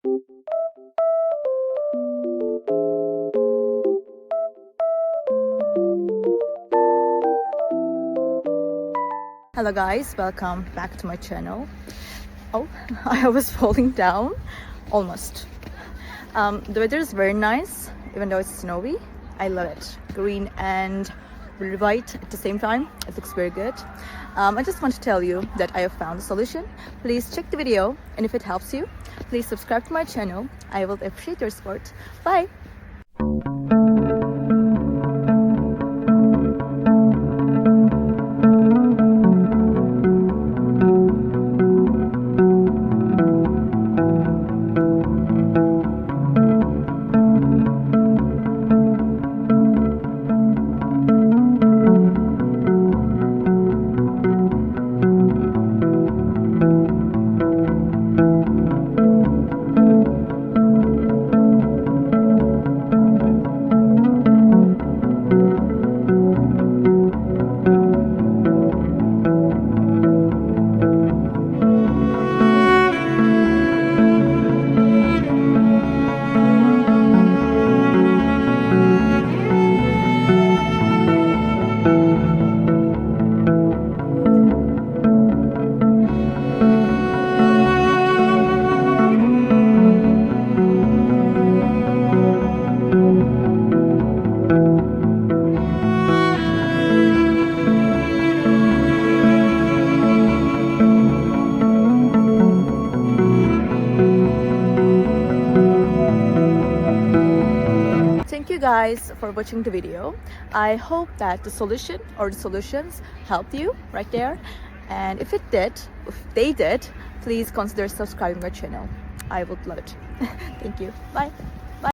Hello guys, welcome back to my channel. Oh, I was falling down almost. The weather is very nice, even though it's snowy. I love it. Green and white at the same time. It looks very good. I just want to tell you that I have found a solution. Please check the video, and if it helps you, please subscribe to my channel. I will appreciate your support. Bye! Thank you guys for watching the video. I hope that the solution or the solutions helped you right there, and if they did, please consider subscribing my channel. I would love it. Thank you. Bye.